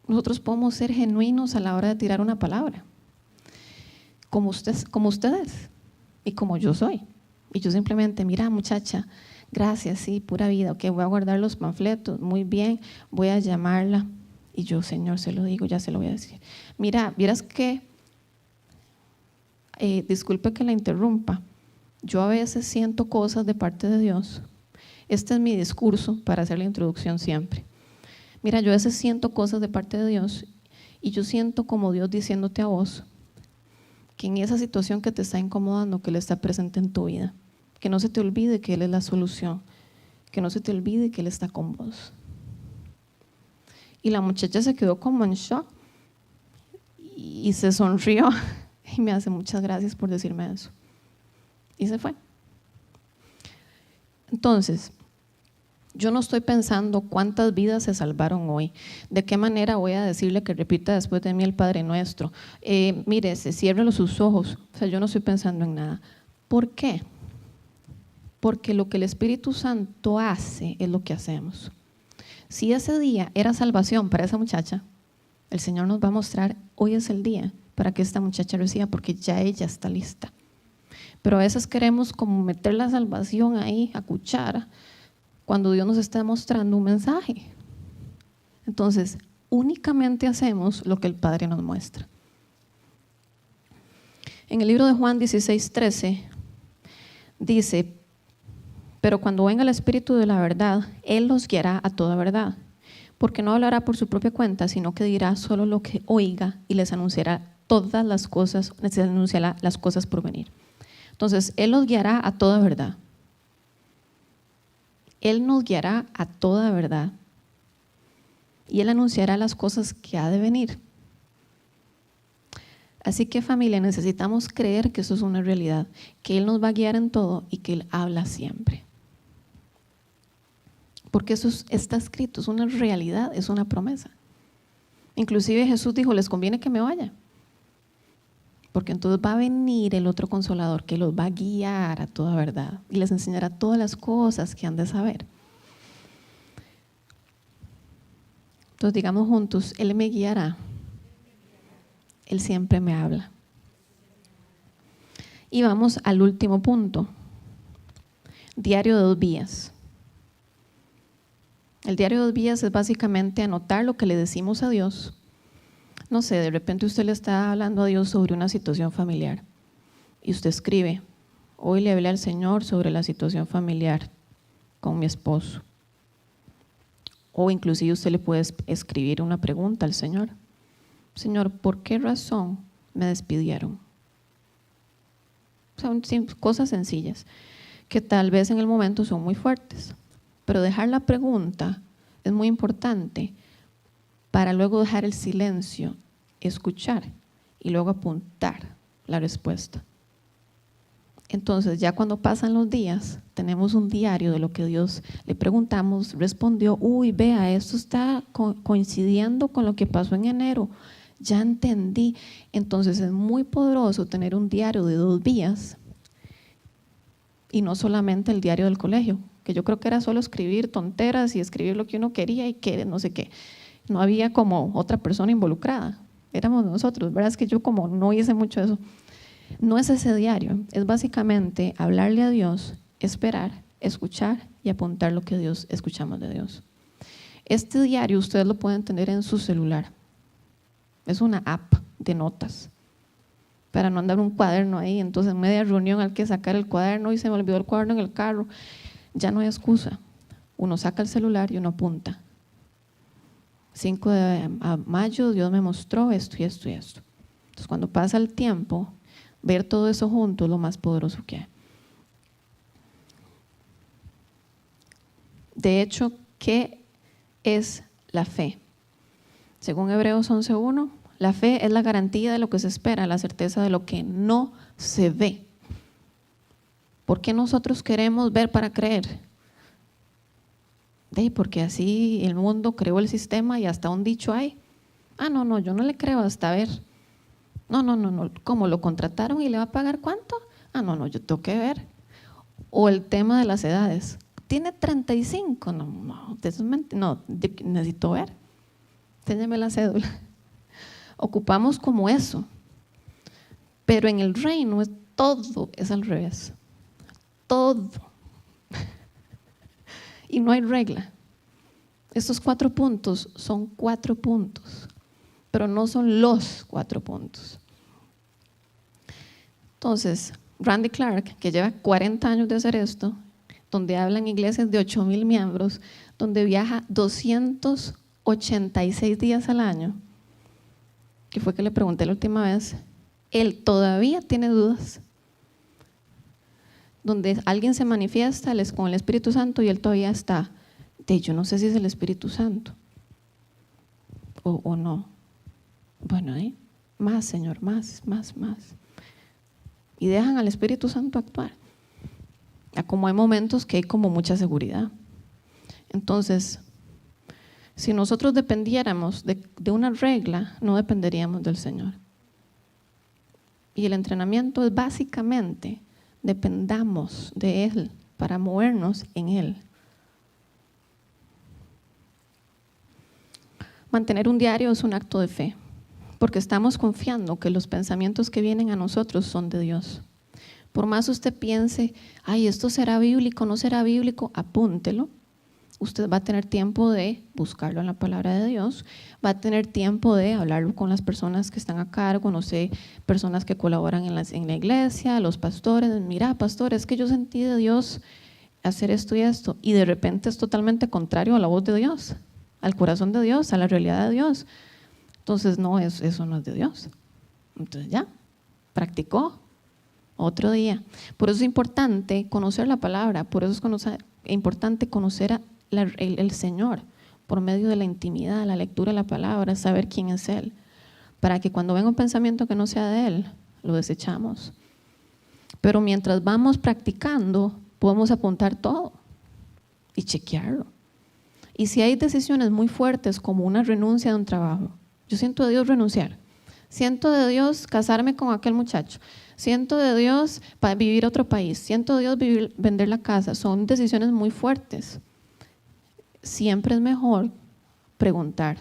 Nosotros podemos ser genuinos a la hora de tirar una palabra. Como ustedes y como yo soy. Y yo simplemente, mira muchacha, gracias, sí, pura vida. Ok, voy a guardar los panfletos, muy bien, voy a llamarla. Y yo, Señor, se lo digo, ya se lo voy a decir. Mira, vieras que, disculpe que la interrumpa, yo a veces siento cosas de parte de Dios. Este es mi discurso para hacer la introducción siempre. Mira, yo a veces siento cosas de parte de Dios y yo siento como Dios diciéndote a vos que en esa situación que te está incomodando, que Él está presente en tu vida. Que no se te olvide que Él es la solución. Que no se te olvide que Él está con vos. Y la muchacha se quedó como en shock y se sonrió y me hace muchas gracias por decirme eso. Y se fue. Entonces, yo no estoy pensando cuántas vidas se salvaron hoy, de qué manera voy a decirle que repita después de mí el Padre Nuestro. Mire, ciérrelo sus ojos. O sea, yo no estoy pensando en nada. ¿Por qué? Porque lo que el Espíritu Santo hace es lo que hacemos. Si ese día era salvación para esa muchacha, el Señor nos va a mostrar, hoy es el día para que esta muchacha reciba, porque ya ella está lista. Pero a veces queremos como meter la salvación ahí a cuchara, cuando Dios nos está mostrando un mensaje. Entonces, únicamente hacemos lo que el Padre nos muestra. En el libro de Juan 16:13 dice: pero cuando venga el Espíritu de la verdad, Él los guiará a toda verdad, porque no hablará por su propia cuenta, sino que dirá solo lo que oiga y les anunciará todas las cosas, les anunciará las cosas por venir. Entonces, Él los guiará a toda verdad. Él nos guiará a toda verdad y Él anunciará las cosas que ha de venir. Así que, familia, necesitamos creer que eso es una realidad, que Él nos va a guiar en todo y que Él habla siempre. Porque eso está escrito, es una realidad, es una promesa. Inclusive Jesús dijo, les conviene que me vaya, porque entonces va a venir el otro Consolador que los va a guiar a toda verdad y les enseñará todas las cosas que han de saber. Entonces digamos juntos, Él me guiará, Él siempre me habla. Y vamos al último punto, diario de 2 vías. El diario de 2 vías es básicamente anotar lo que le decimos a Dios. No sé, de repente usted le está hablando a Dios sobre una situación familiar y usted escribe, hoy le hablé al Señor sobre la situación familiar con mi esposo. O inclusive usted le puede escribir una pregunta al Señor. Señor, ¿por qué razón me despidieron? Son cosas sencillas que tal vez en el momento son muy fuertes. Pero dejar la pregunta es muy importante para luego dejar el silencio, escuchar y luego apuntar la respuesta. Entonces, ya cuando pasan los días, tenemos un diario de lo que Dios le preguntamos, respondió, uy, vea, esto está coincidiendo con lo que pasó en enero, ya entendí. Entonces, es muy poderoso tener un diario de 2 vías y no solamente el diario del colegio, que yo creo que era solo escribir tonteras y escribir lo que uno quería y que no sé qué. No había como otra persona involucrada, éramos nosotros, ¿verdad? Es que yo como no hice mucho eso. No es ese diario, es básicamente hablarle a Dios, esperar, escuchar y apuntar lo que Dios escuchamos de Dios. Este diario ustedes lo pueden tener en su celular, es una app de notas, para no andar un cuaderno ahí, entonces en media reunión hay que sacar el cuaderno y se me olvidó el cuaderno en el carro. Ya no hay excusa, uno saca el celular y uno apunta. 5 de mayo Dios me mostró esto y esto y esto. Entonces cuando pasa el tiempo, ver todo eso junto es lo más poderoso que hay. De hecho, ¿qué es la fe? Según Hebreos 11:1, la fe es la garantía de lo que se espera, la certeza de lo que no se ve. ¿Por qué nosotros queremos ver para creer? Porque así el mundo creó el sistema y hasta un dicho hay. No, yo no le creo hasta ver. No, ¿cómo lo contrataron y le va a pagar cuánto? No, yo tengo que ver. O el tema de las edades. ¿Tiene 35? No, necesito ver. Enséñame la cédula. Ocupamos como eso. Pero en el reino todo es al revés. Todo. Y no hay regla. Estos 4 puntos son 4 puntos, pero no son los 4 puntos. Entonces, Randy Clark, que lleva 40 años de hacer esto, donde habla en iglesias de 8,000 miembros, donde viaja 286 días al año, que fue que le pregunté la última vez, él todavía tiene dudas, donde alguien se manifiesta con el Espíritu Santo y él todavía está, yo no sé si es el Espíritu Santo o no. Bueno, más, Señor, más. Y dejan al Espíritu Santo actuar. Como hay momentos que hay como mucha seguridad. Entonces, si nosotros dependiéramos de una regla, no dependeríamos del Señor. Y el entrenamiento es básicamente, dependamos de Él para movernos en Él. Mantener un diario es un acto de fe, porque estamos confiando que los pensamientos que vienen a nosotros son de Dios. Por más usted piense, esto será bíblico, no será bíblico, apúntelo. Usted va a tener tiempo de buscarlo en la palabra de Dios, va a tener tiempo de hablarlo con las personas que están a cargo, no sé, personas que colaboran en la iglesia, los pastores. Mira, pastor, es que yo sentí de Dios hacer esto y esto, y de repente es totalmente contrario a la voz de Dios, al corazón de Dios, a la realidad de Dios. Entonces, eso no es de Dios. Entonces ya, practicó. Otro día. Por eso es importante conocer la palabra, por eso es importante conocer el Señor por medio de la intimidad, la lectura de la palabra, saber quién es Él, para que cuando venga un pensamiento que no sea de Él, lo desechamos. Pero mientras vamos practicando, podemos apuntar todo y chequearlo. Y si hay decisiones muy fuertes como una renuncia de un trabajo, yo siento de Dios renunciar, siento de Dios casarme con aquel muchacho, siento de Dios para vivir a otro país, siento de Dios vender la casa, son decisiones muy fuertes. Siempre es mejor preguntar,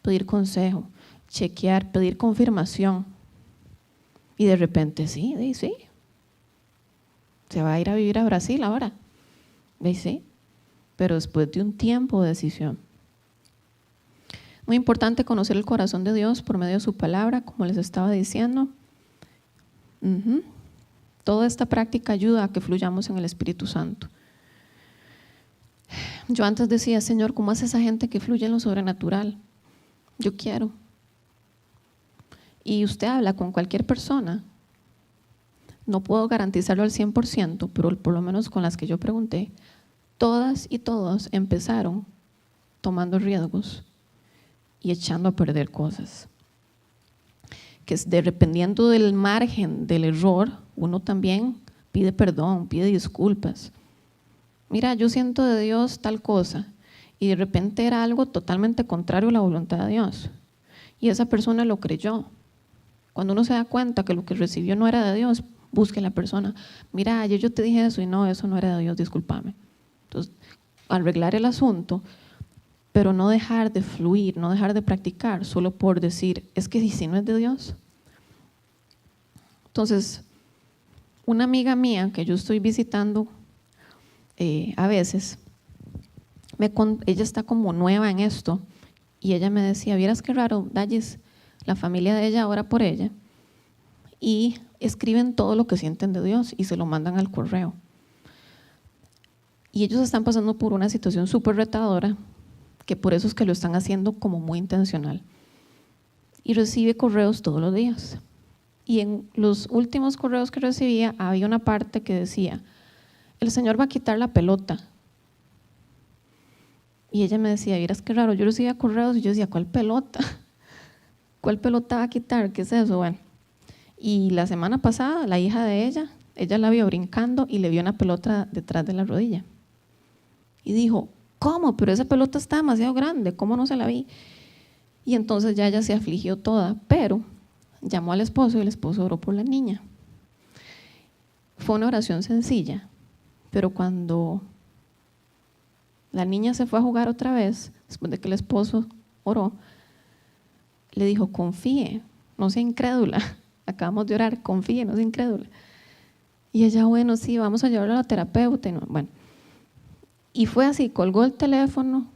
pedir consejo, chequear, pedir confirmación. Y de repente sí, se va a ir a vivir a Brasil ahora, sí, pero después de un tiempo de decisión. Muy importante conocer el corazón de Dios por medio de su palabra, como les estaba diciendo. Toda esta práctica ayuda a que fluyamos en el Espíritu Santo. Yo antes decía, Señor, ¿cómo hace esa gente que fluye en lo sobrenatural? Yo quiero. Y usted habla con cualquier persona. No puedo garantizarlo al 100%, pero por lo menos con las que yo pregunté, todas y todos empezaron tomando riesgos y echando a perder cosas. Que dependiendo del margen del error, uno también pide perdón, pide disculpas. Mira, yo siento de Dios tal cosa, y de repente era algo totalmente contrario a la voluntad de Dios. Y esa persona lo creyó. Cuando uno se da cuenta que lo que recibió no era de Dios, busque a la persona. Mira, ayer yo te dije eso y no, eso no era de Dios, discúlpame. Entonces, arreglar el asunto, pero no dejar de fluir, no dejar de practicar, solo por decir, es que si no es de Dios. Entonces, una amiga mía que yo estoy visitando a veces, ella está como nueva en esto, y ella me decía, vieras qué raro, Dalles, la familia de ella ora por ella, y escriben todo lo que sienten de Dios y se lo mandan al correo. Y ellos están pasando por una situación súper retadora, que por eso es que lo están haciendo como muy intencional. Y recibe correos todos los días. Y en los últimos correos que recibía, había una parte que decía, el Señor va a quitar la pelota. Y ella me decía, vieras qué raro, yo recibía correos y yo decía, ¿cuál pelota? ¿Cuál pelota va a quitar? ¿Qué es eso? Bueno, y la semana pasada, la hija de ella la vio brincando y le vio una pelota detrás de la rodilla. Y dijo, ¿cómo? Pero esa pelota está demasiado grande, ¿cómo no se la vi? Y entonces ya ella se afligió toda, pero llamó al esposo y el esposo oró por la niña. Fue una oración sencilla, pero cuando la niña se fue a jugar otra vez, después de que el esposo oró, le dijo, confíe, no sea incrédula, acabamos de orar, confíe, no sea incrédula. Y ella, bueno, sí, vamos a llevarla a la terapeuta. Bueno, y fue así, colgó el teléfono,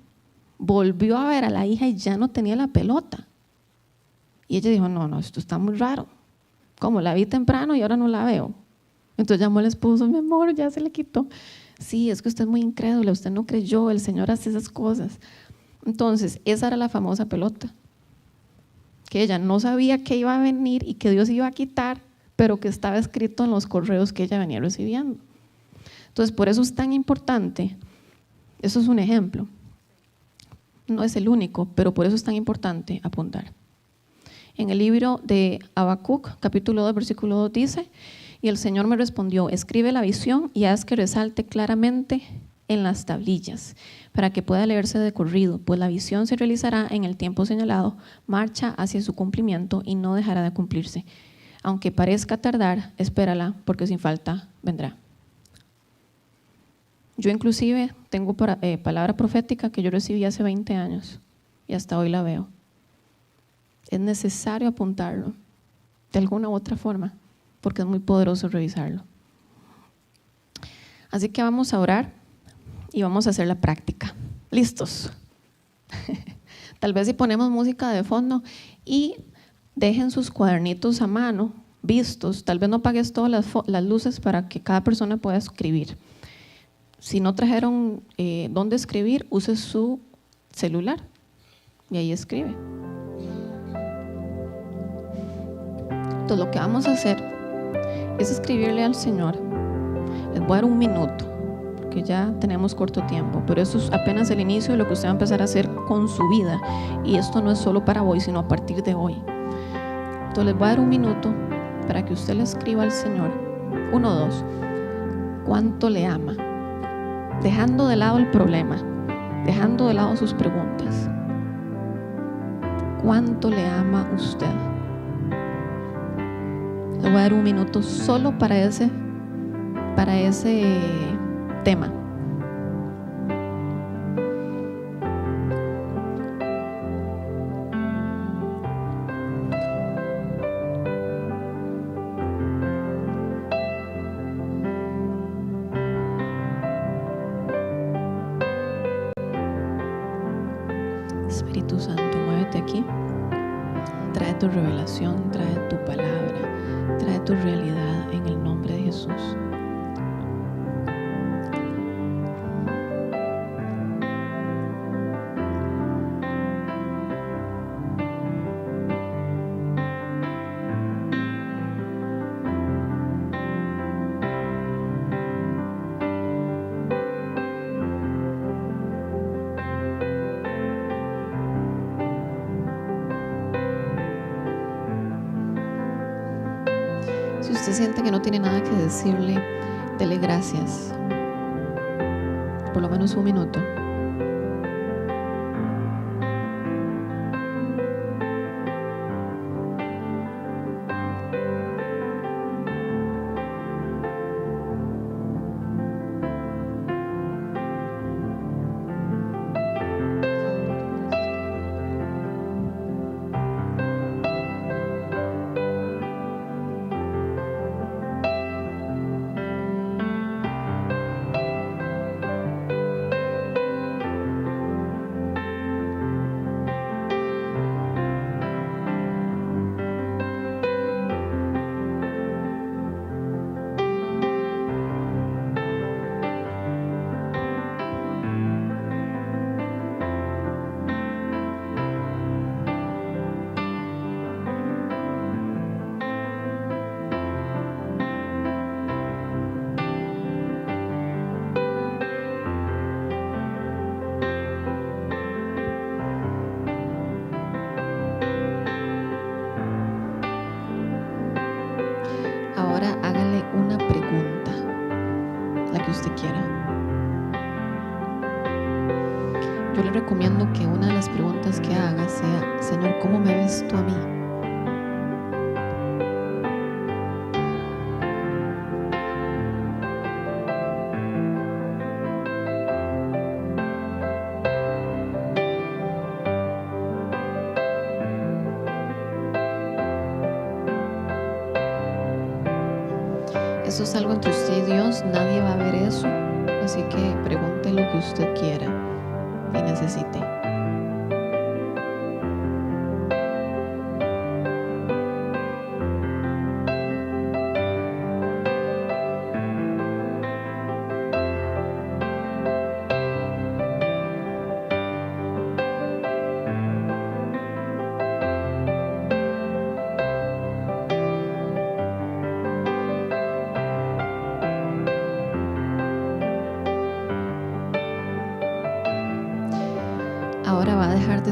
volvió a ver a la hija y ya no tenía la pelota. Y ella dijo, no, esto está muy raro. Como la vi temprano y ahora no la veo. Entonces llamó al esposo, mi amor, ya se le quitó. Sí, es que usted es muy incrédula, usted no creyó, el Señor hace esas cosas. Entonces, esa era la famosa pelota que ella no sabía que iba a venir y que Dios iba a quitar, pero que estaba escrito en los correos que ella venía recibiendo. Entonces, por eso es tan importante, eso es un ejemplo, no es el único, pero por eso es tan importante apuntar. En el libro de Habacuc, capítulo 2, versículo 2 dice: y el Señor me respondió, escribe la visión y haz que resalte claramente en las tablillas, para que pueda leerse de corrido, pues la visión se realizará en el tiempo señalado, marcha hacia su cumplimiento y no dejará de cumplirse. Aunque parezca tardar, espérala, porque sin falta vendrá. Yo inclusive tengo palabra profética que yo recibí hace 20 años y hasta hoy la veo. Es necesario apuntarlo de alguna u otra forma, porque es muy poderoso revisarlo. Así que vamos a orar y vamos a hacer la práctica. ¿Listos? Tal vez si ponemos música de fondo y dejen sus cuadernitos a mano, vistos, tal vez no apagues todas las luces para que cada persona pueda escribir. Si no trajeron dónde escribir, use su celular y ahí escribe. Entonces lo que vamos a hacer es escribirle al Señor. Les voy a dar un minuto, porque ya tenemos corto tiempo, pero eso es apenas el inicio de lo que usted va a empezar a hacer con su vida. Y esto no es solo para hoy, sino a partir de hoy. Entonces les voy a dar un minuto para que usted le escriba al Señor. 1, 2. ¿Cuánto le ama? Dejando de lado el problema, dejando de lado sus preguntas. ¿Cuánto le ama usted? Le voy a dar un minuto solo para ese tema. Espíritu Santo, muévete aquí. Trae tu revelación, trae tu palabra, trae tu realidad en el nombre de Jesús. Si usted siente que no tiene nada que decirle, dele gracias. Por lo menos un minuto. Ahora hágale una pregunta, la que usted quiera. Yo le recomiendo que una de las preguntas que haga sea: Señor, ¿cómo me ves tú a mí? Eso es algo entre usted y Dios, nadie va a ver eso, así que pregunte lo que usted quiera y necesite.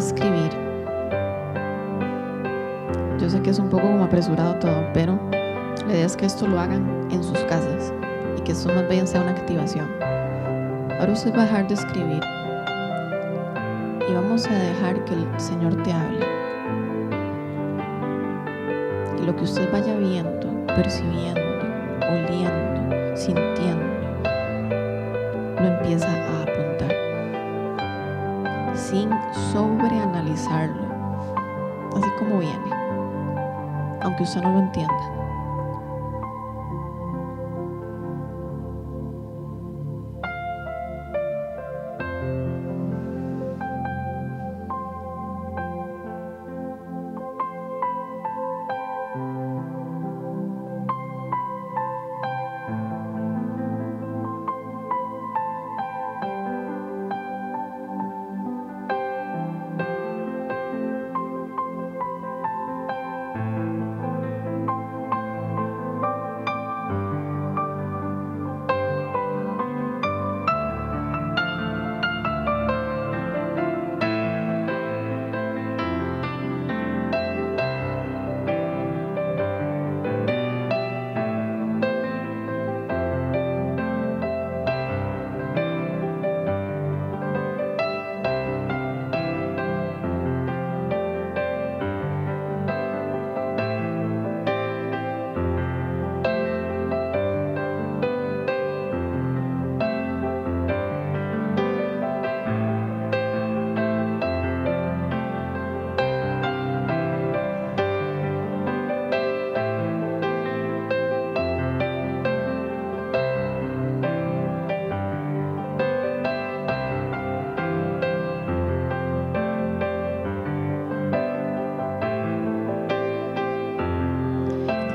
escribir. Yo sé que es un poco como apresurado todo, pero la idea es que esto lo hagan en sus casas y que esto más bien sea una activación. Ahora usted va a dejar de escribir y vamos a dejar que el Señor te hable. Y lo que usted vaya viendo, percibiendo, oliendo, sintiendo, lo empieza a apuntar sin sobreanalizarlo, así como viene, aunque usted no lo entienda.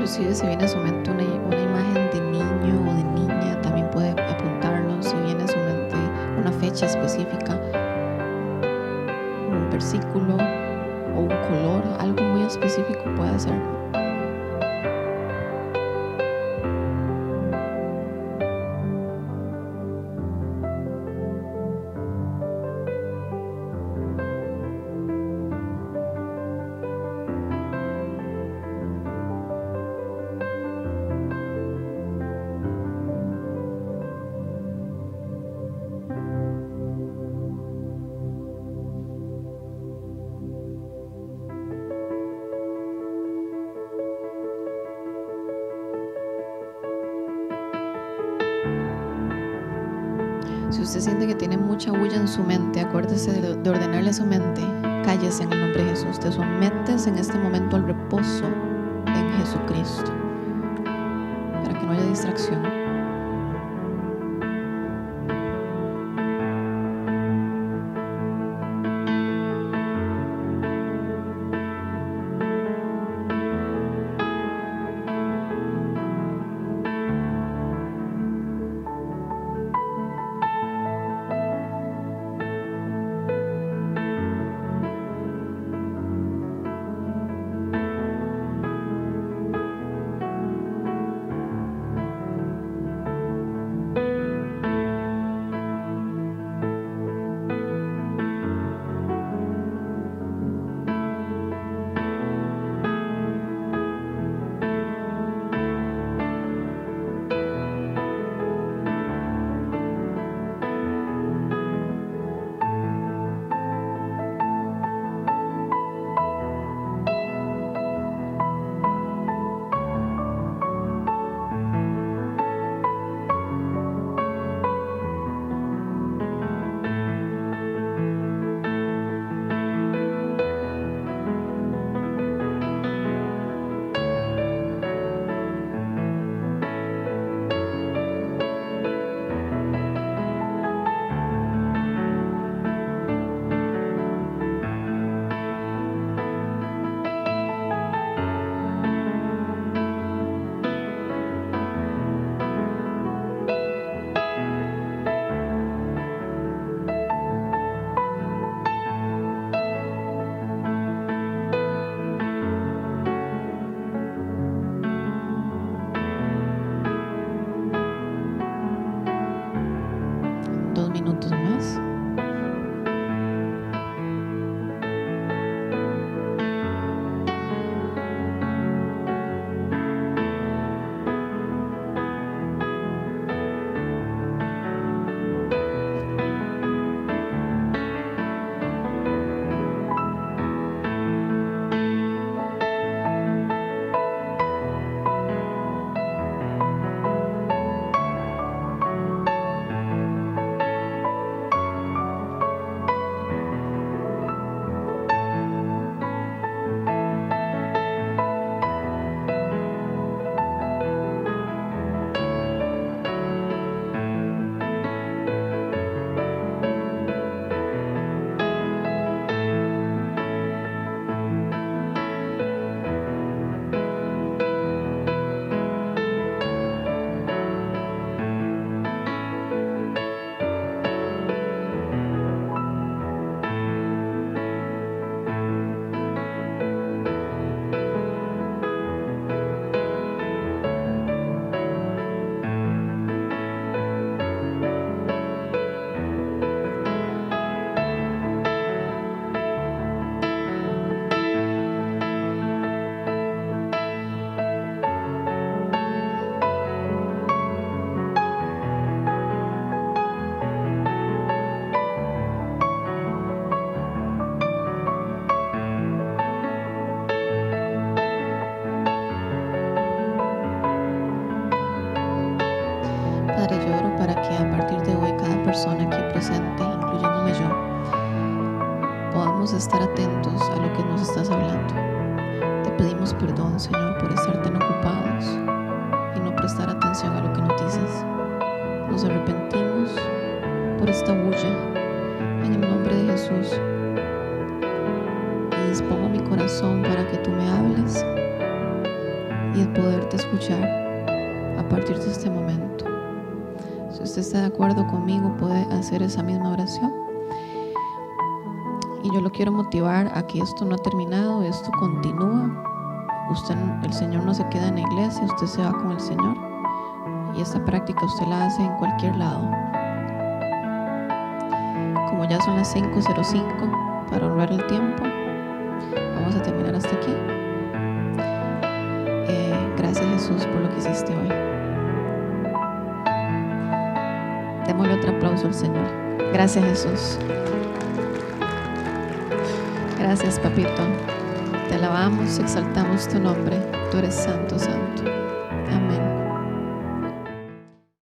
Inclusive si viene a su mente una imagen de niño o de niña, también puede apuntarlo. Si viene a su mente una fecha específica, un versículo o un color, algo muy específico puede hacerlo. Si usted siente que tiene mucha bulla en su mente, acuérdese de ordenarle a su mente: cállese en el nombre de Jesús. Te sometes en este momento al reposo en Jesucristo, para que no haya distracción. atentamos a lo que nos estás hablando. Te pedimos perdón, Señor, por estar tan ocupados y no prestar atención a lo que nos dices. Nos arrepentimos por esta bulla en el nombre de Jesús. Y dispongo mi corazón para que tú me hables y el poderte escuchar a partir de este momento. Si usted está de acuerdo conmigo, puede hacer esa misma oración. Y yo lo quiero motivar a que esto no ha terminado, esto continúa. El Señor no se queda en la iglesia, usted se va con el Señor. Y esta práctica usted la hace en cualquier lado. Como ya son las 5:05, para honrar el tiempo, vamos a terminar hasta aquí. Gracias, Jesús, por lo que hiciste hoy. Démosle otro aplauso al Señor. Gracias, Jesús. Gracias, papito. Te alabamos, exaltamos tu nombre. Tú eres santo, santo.